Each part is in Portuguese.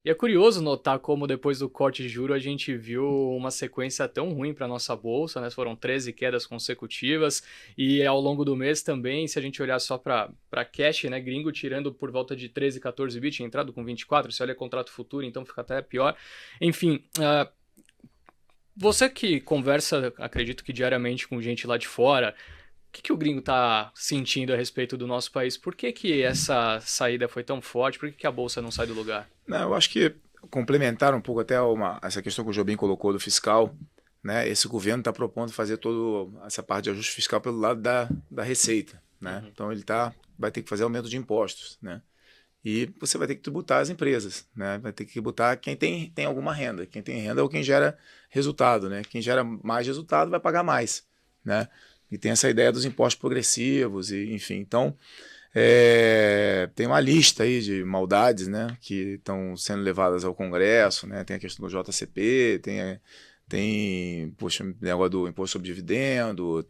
E é curioso notar como depois do corte de juro a gente viu uma sequência tão ruim para nossa bolsa, né? Foram 13 quedas consecutivas e ao longo do mês também, se a gente olhar só para cash, né, gringo tirando por volta de 13, 14 bits, tinha entrado com 24, se olha contrato futuro, então fica até pior. Enfim, você que conversa, acredito que diariamente com gente lá de fora, o que o gringo tá sentindo a respeito do nosso país? Por que que essa saída foi tão forte? Por que que a bolsa não sai do lugar? Não, eu acho que complementar um pouco até essa questão que o Jobim colocou do fiscal, né? Esse governo está propondo fazer toda essa parte de ajuste fiscal pelo lado da receita, né? Uhum. Então vai ter que fazer aumento de impostos, né? E você vai ter que tributar as empresas, né? Vai ter que tributar quem tem alguma renda. Quem tem renda é o quem gera resultado, né? Quem gera mais resultado vai pagar mais, né? E tem essa ideia dos impostos progressivos, e enfim. Então, tem uma lista aí de maldades, né, que estão sendo levadas ao Congresso, né? Tem a questão do JCP, poxa, negócio do imposto sobre dividendo,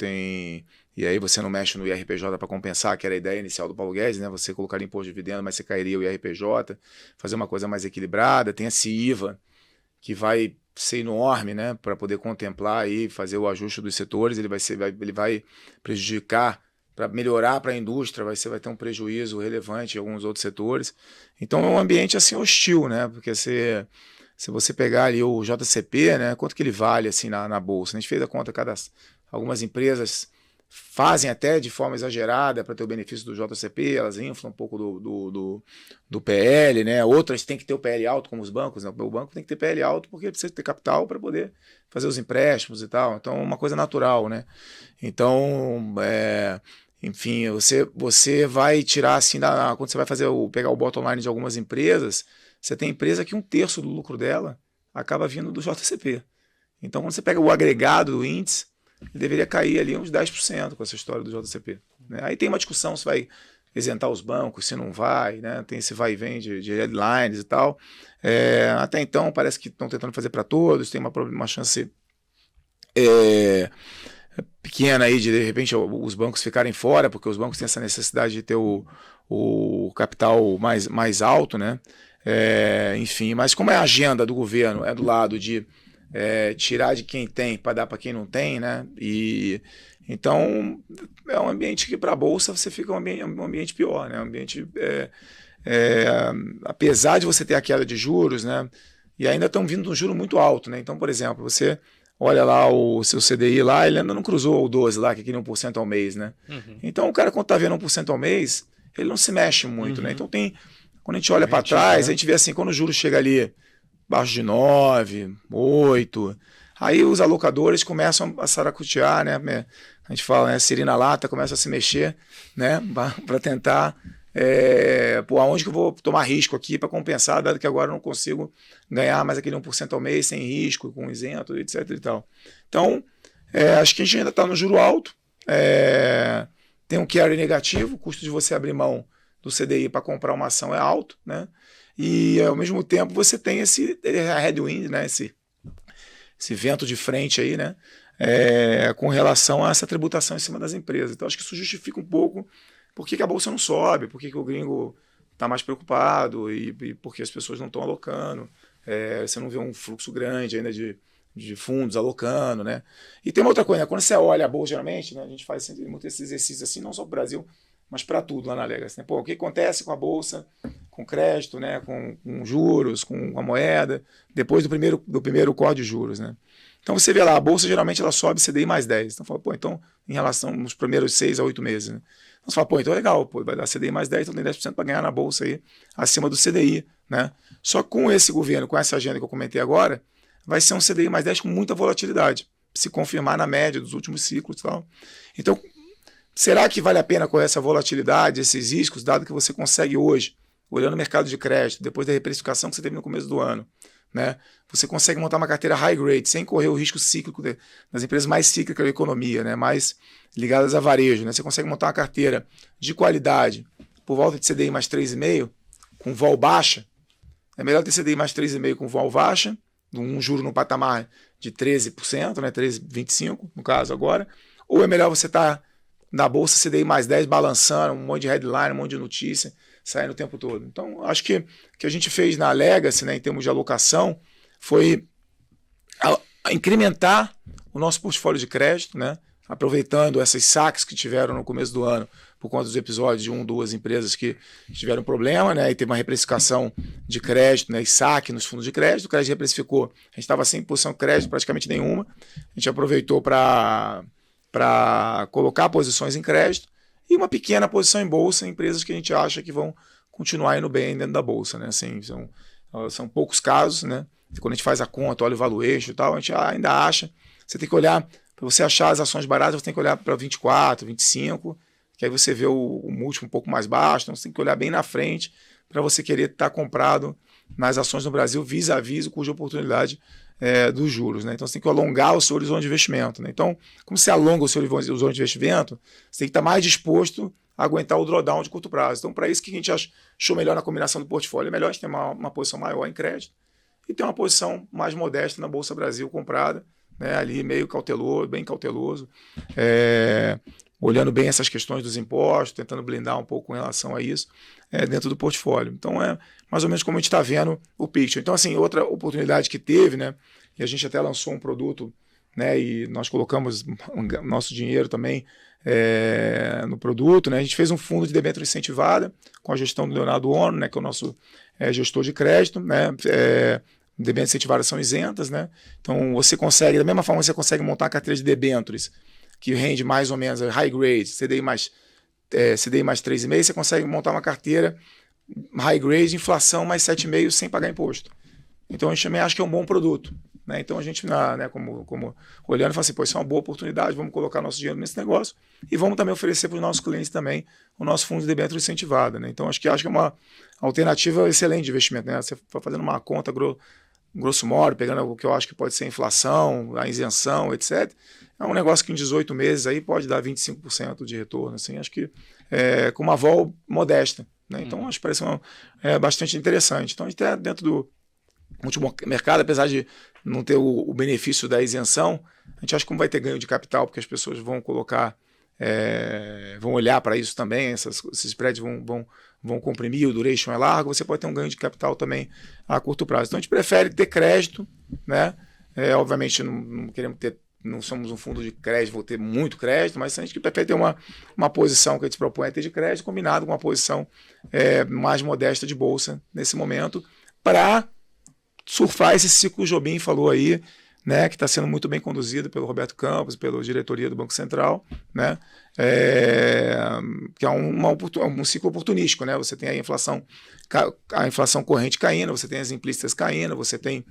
e aí você não mexe no IRPJ para compensar, que era a ideia inicial do Paulo Guedes, né? Você colocaria imposto de dividendo, mas você cairia o IRPJ, fazer uma coisa mais equilibrada. Tem a CIVA, que vai ser enorme, né, para poder contemplar e fazer o ajuste dos setores. Ele vai prejudicar, para melhorar para a indústria, vai ter um prejuízo relevante em alguns outros setores. Então é um ambiente assim hostil, né? Porque se você pegar ali o JCP, né, quanto que ele vale assim na bolsa? A gente fez a conta, algumas empresas fazem até de forma exagerada para ter o benefício do JCP, elas inflam um pouco do PL, né? Outras têm que ter o PL alto, como os bancos, né? O banco tem que ter PL alto porque precisa ter capital para poder fazer os empréstimos e tal. Então é uma coisa natural, né? Então, enfim, você vai tirar assim, quando você vai pegar o bottom line de algumas empresas, você tem empresa que um terço do lucro dela acaba vindo do JCP. Então, quando você pega o agregado do índice, ele deveria cair ali uns 10% com essa história do JCP. Né? Aí tem uma discussão se vai isentar os bancos, se não vai, né? Tem esse vai e vem de headlines e tal. Até então, parece que estão tentando fazer para todos, tem uma chance pequena aí de repente os bancos ficarem fora, porque os bancos têm essa necessidade de ter o capital mais alto, né? Enfim, mas como é a agenda do governo, é do lado de tirar de quem tem para dar para quem não tem, né? E então é um ambiente que para a bolsa você fica um ambiente pior, né? Um ambiente apesar de você ter a queda de juros, né? E ainda estão vindo um juro muito alto, né? Então, por exemplo, você olha lá o seu CDI lá, ele ainda não cruzou o 12 lá, que é aquele 1% ao mês, né? Uhum. Então o cara quando está vendo 1% ao mês, ele não se mexe muito, né? Uhum. Então quando a gente olha para Retido, trás, a né? gente vê assim, quando o juro chega ali abaixo de 9, 8, aí os alocadores começam a saracotear, né? A gente fala, né? Siri na lata, começa a se mexer, né? Para tentar, aonde que eu vou tomar risco aqui para compensar, dado que agora eu não consigo ganhar mais aquele 1% ao mês sem risco, com isento, etc e tal. Então, acho que a gente ainda está no juro alto, tem um carry negativo, o custo de você abrir mão do CDI para comprar uma ação é alto, né? E ao mesmo tempo você tem esse headwind, né? Esse vento de frente aí, né? Com relação a essa tributação em cima das empresas. Então acho que isso justifica um pouco por que a bolsa não sobe, por que o gringo está mais preocupado e por que as pessoas não estão alocando. Você não vê um fluxo grande ainda de fundos alocando, né? E tem uma outra coisa, né? Quando você olha a bolsa, geralmente, né, a gente faz muito esse exercício assim, não só para o Brasil, mas para tudo lá na Legacy. Né? Pô, o que acontece com a bolsa, com crédito, né? com juros, com a moeda, depois do primeiro corte de juros, né? Então você vê lá, a bolsa geralmente ela sobe CDI mais 10. Então fala, então, em relação nos primeiros 6 a 8 meses, né? Então você fala, então é legal, vai dar CDI mais 10, então tem 10% para ganhar na bolsa aí, acima do CDI, né? Só que com esse governo, com essa agenda que eu comentei agora, vai ser um CDI mais 10 com muita volatilidade, se confirmar na média dos últimos ciclos e tal. Então, será que vale a pena com essa volatilidade, esses riscos, dado que você consegue hoje, olhando o mercado de crédito, depois da reprecificação que você teve no começo do ano, né? Você consegue montar uma carteira high grade sem correr o risco cíclico das empresas mais cíclicas da economia, né? Mais ligadas a varejo, né? Você consegue montar uma carteira de qualidade por volta de CDI mais 3,5, com vol baixa. É melhor ter CDI mais 3,5 com vol baixa, um juro no patamar de 13%, né? 13,25% no caso agora, ou é melhor você estar na bolsa CDI mais 10 balançando, um monte de headline, um monte de notícia, saindo o tempo todo. Então, acho que o que a gente fez na Legacy, né, em termos de alocação, foi a incrementar o nosso portfólio de crédito, né, aproveitando esses saques que tiveram no começo do ano por conta dos episódios de 1, 2 empresas que tiveram problema, né, e teve uma reprecificação de crédito, né, e saque nos fundos de crédito. O crédito reprecificou, a gente estava sem posição de crédito, praticamente nenhuma. A gente aproveitou para colocar posições em crédito e uma pequena posição em bolsa em empresas que a gente acha que vão continuar indo bem dentro da bolsa, né? Assim, são poucos casos, né? Quando a gente faz a conta, olha o valuation e tal, a gente ainda acha. Você tem que olhar, para você achar as ações baratas, você tem que olhar para 24, 25, que aí você vê o múltiplo um pouco mais baixo, então você tem que olhar bem na frente para você querer estar comprado nas ações no Brasil vis-à-vis cuja oportunidade dos juros, né? Então você tem que alongar o seu horizonte de investimento, né? Então, como você alonga o seu horizonte de investimento, você tem que estar mais disposto a aguentar o drawdown de curto prazo. Então, para isso que a gente achou melhor na combinação do portfólio, é melhor a gente ter uma posição maior em crédito e ter uma posição mais modesta na Bolsa Brasil comprada, né? Ali meio cauteloso, bem cauteloso, olhando bem essas questões dos impostos, tentando blindar um pouco com relação a isso dentro do portfólio. Então, é mais ou menos como a gente está vendo o picture. Então, assim, outra oportunidade que teve, né, e a gente até lançou um produto, né, e nós colocamos nosso dinheiro também no produto, né, a gente fez um fundo de debênture incentivada com a gestão do Leonardo Ono, né, que é o nosso gestor de crédito, né, debêntures incentivadas são isentas, né, então você consegue, da mesma forma você consegue montar a carteira de debêntures que rende mais ou menos high grade, CDI mais 3,5, você consegue montar uma carteira high grade, inflação mais 7,5 sem pagar imposto. Então a gente também acha que é um bom produto, né? Então a gente, né, como olhando, fala assim, pô, isso é uma boa oportunidade, vamos colocar nosso dinheiro nesse negócio e vamos também oferecer para os nossos clientes também o nosso fundo de debênture incentivada, né? Então acho que é uma alternativa excelente de investimento, né? Você vai fazendo uma conta grosso modo, pegando o que eu acho que pode ser a inflação, a isenção, etc. É um negócio que em 18 meses aí pode dar 25% de retorno, assim, acho que com uma vol modesta, né? Então acho que parece bastante interessante. Então a gente está dentro do último mercado, apesar de não ter o benefício da isenção, a gente acha que não vai ter ganho de capital, porque as pessoas vão colocar, vão olhar para isso também, esses spreads vão comprimir, o duration é largo, você pode ter um ganho de capital também a curto prazo. Então a gente prefere ter crédito, né? Obviamente não queremos ter, não somos um fundo de crédito, vou ter muito crédito, mas a gente prefere ter uma posição que a gente propõe a ter de crédito combinado com uma posição mais modesta de bolsa nesse momento, para surfar esse ciclo que o Jobim falou aí, né, que está sendo muito bem conduzido pelo Roberto Campos, pela diretoria do Banco Central, né, que é um ciclo oportunístico, né? Você tem a inflação corrente caindo, você tem as implícitas caindo, você tem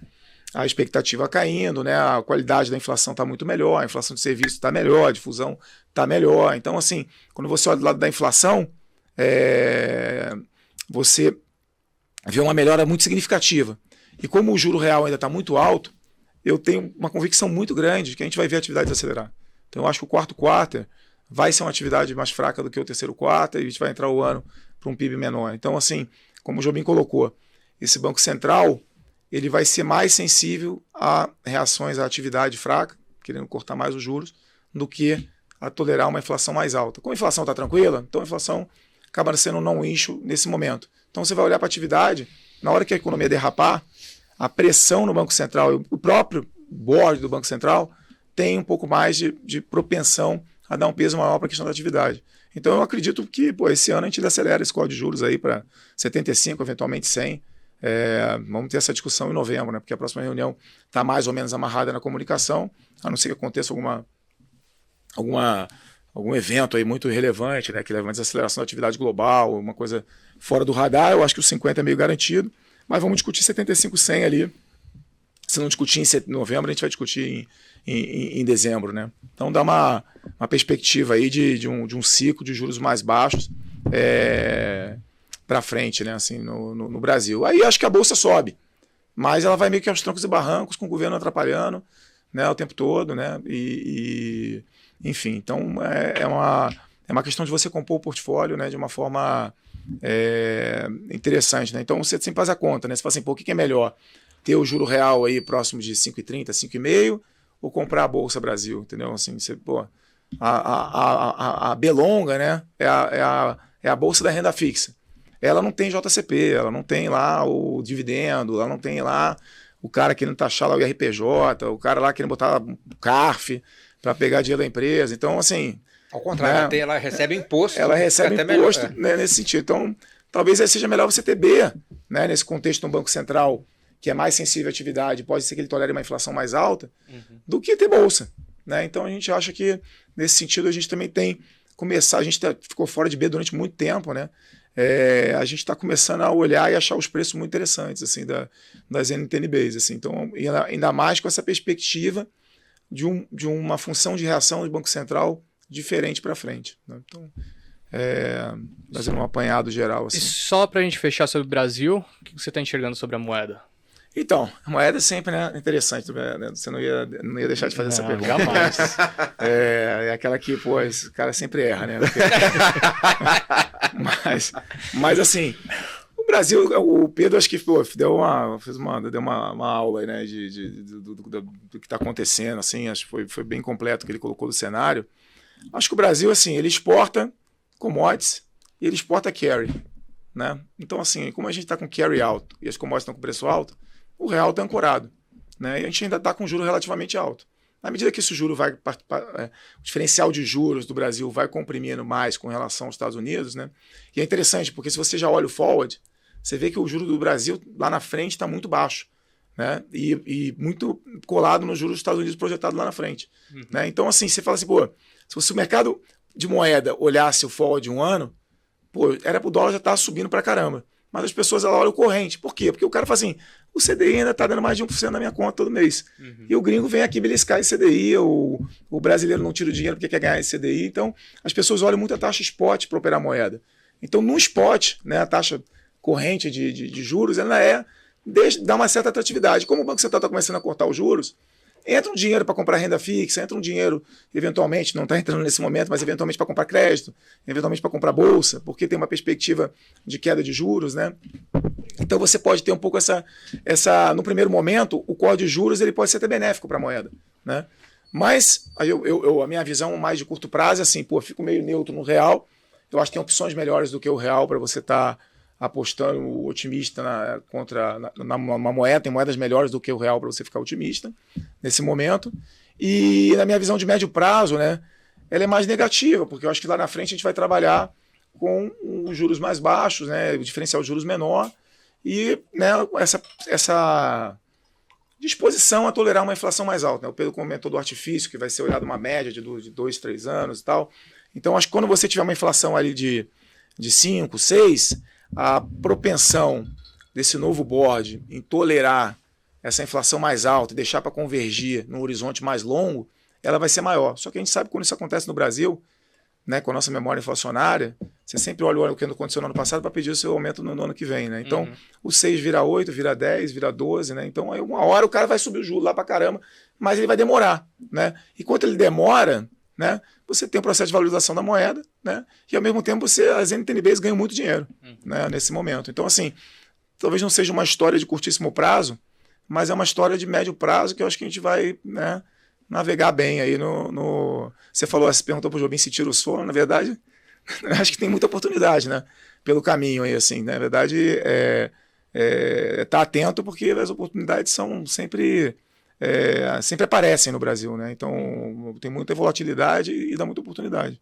a expectativa caindo, né? A qualidade da inflação está muito melhor, a inflação de serviço está melhor, a difusão está melhor. Então, assim, quando você olha do lado da inflação, você vê uma melhora muito significativa. E como o juro real ainda está muito alto, eu tenho uma convicção muito grande que a gente vai ver a atividade acelerar. Então, eu acho que o quarto quarter vai ser uma atividade mais fraca do que o terceiro quarter, e a gente vai entrar o ano para um PIB menor. Então, assim, como o Jobim colocou, esse Banco Central ele vai ser mais sensível a reações à atividade fraca, querendo cortar mais os juros, do que a tolerar uma inflação mais alta. Como a inflação está tranquila, então a inflação acaba sendo um não-issue nesse momento. Então você vai olhar para a atividade, na hora que a economia derrapar, a pressão no Banco Central, o próprio board do Banco Central tem um pouco mais de propensão a dar um peso maior para a questão da atividade. Então eu acredito que esse ano a gente acelera esse código de juros aí para 75, eventualmente 100. Vamos ter essa discussão em novembro, né? Porque a próxima reunião está mais ou menos amarrada na comunicação, a não ser que aconteça algum evento aí muito relevante, né? Que leva a desaceleração da atividade global, uma coisa fora do radar. Eu acho que o 50 é meio garantido, mas vamos discutir 75, 100 ali. Se não discutir em novembro, a gente vai discutir em dezembro, né? Então dá uma perspectiva aí de um ciclo de juros mais baixos para frente, né? Assim, no Brasil. Aí acho que a bolsa sobe, mas ela vai meio que aos trancos e barrancos, com o governo atrapalhando, né, o tempo todo, né? Enfim, então é uma questão de você compor o portfólio, né, de uma forma interessante, né? Então você sempre faz a conta, né? Você fala assim, pô, o que é melhor? Ter o juro real aí próximo de 5,30, 5,5 ou comprar a Bolsa Brasil, entendeu? Assim, você, pô, a Belonga, né, é a bolsa da renda fixa. ela não tem JCP, ela não tem lá o dividendo, ela não tem lá o cara querendo taxar lá o IRPJ, o cara lá querendo botar o CARF para pegar dinheiro da empresa. Então, assim... Ao contrário, né? Ela recebe imposto. Ela recebe imposto, né, nesse sentido. Então, talvez seja melhor você ter B, né, nesse contexto de um Banco Central que é mais sensível à atividade, pode ser que ele tolere uma inflação mais alta, do que ter bolsa. Né? Então, a gente acha que, nesse sentido, a gente também tem começar, a gente ficou fora de B durante muito tempo, né? A gente está começando a olhar e achar os preços muito interessantes assim, das NTNBs. Assim. Então, ainda mais com essa perspectiva de uma função de reação do Banco Central diferente para frente. Né? Então, fazendo um apanhado geral. Assim. E só para a gente fechar sobre o Brasil, o que você está enxergando sobre a moeda? Então, a moeda é sempre, né, interessante, né? Você não ia deixar de fazer essa pergunta. Jamais. É aquela que, pô, esse cara sempre erra, né? mas assim, o Brasil, o Pedro acho que deu uma aula aí, né, do que está acontecendo, assim, acho que foi bem completo o que ele colocou no cenário. Acho que o Brasil, assim, ele exporta commodities e ele exporta carry, né? Então, assim, como a gente está com carry alto e as commodities estão com preço alto, o real está ancorado, né? E a gente ainda está com um juro relativamente alto. À medida que esse juro o diferencial de juros do Brasil vai comprimindo mais com relação aos Estados Unidos, né? E é interessante, porque se você já olha o forward, você vê que o juro do Brasil lá na frente está muito baixo, né? E muito colado no juro dos Estados Unidos projetado lá na frente. Né? Então, assim, você fala assim, pô, se o mercado de moeda olhasse o forward de um ano, pô, era para o dólar já estar subindo para caramba. Mas as pessoas ela olham o corrente. Por quê? Porque o cara fala assim, o CDI ainda está dando mais de 1% na minha conta todo mês. E o gringo vem aqui beliscar esse CDI, o brasileiro não tira o dinheiro porque quer ganhar esse CDI. Então, as pessoas olham muito a taxa spot para operar moeda. Então, no spot, né, a taxa corrente de juros, ela dá uma certa atratividade. Como o Banco Central está começando a cortar os juros, entra um dinheiro para comprar renda fixa, entra um dinheiro, eventualmente, não está entrando nesse momento, mas eventualmente para comprar crédito, eventualmente para comprar bolsa, porque tem uma perspectiva de queda de juros, né? Então você pode ter um pouco no primeiro momento, o corte de juros ele pode ser até benéfico para a moeda, né? Mas a minha visão mais de curto prazo é assim, pô, fico meio neutro no real, eu acho que tem opções melhores do que o real para você estar apostando otimista numa moeda, tem moedas melhores do que o real para você ficar otimista nesse momento. E na minha visão de médio prazo, né, ela é mais negativa, porque eu acho que lá na frente a gente vai trabalhar com os juros mais baixos, né, o diferencial de juros menor e, né, essa disposição a tolerar uma inflação mais alta. Né? O Pedro comentou do artifício, que vai ser olhado uma média de 2, 3 anos e tal. Então, acho que quando você tiver uma inflação ali de 5, 6, a propensão desse novo board em tolerar essa inflação mais alta e deixar para convergir num horizonte mais longo, ela vai ser maior. Só que a gente sabe que quando isso acontece no Brasil, né, com a nossa memória inflacionária, você sempre olha o que aconteceu no ano passado para pedir o seu aumento no ano que vem. Né? Então, o 6 vira 8, vira 10, vira 12. Né? Então, aí uma hora o cara vai subir o juro lá para caramba, mas ele vai demorar. Né? E quanto ele demora, né, você tem um processo de valorização da moeda, né, e ao mesmo tempo as NTNBs ganham muito dinheiro, né, nesse momento. Então, assim, talvez não seja uma história de curtíssimo prazo, mas é uma história de médio prazo que eu acho que a gente vai, né, navegar bem aí Você perguntou para o Jobim se tira o sono, na verdade, acho que tem muita oportunidade, né, pelo caminho aí, assim, na verdade, tá atento porque as oportunidades são sempre aparecem no Brasil, né? Então tem muita volatilidade e dá muita oportunidade.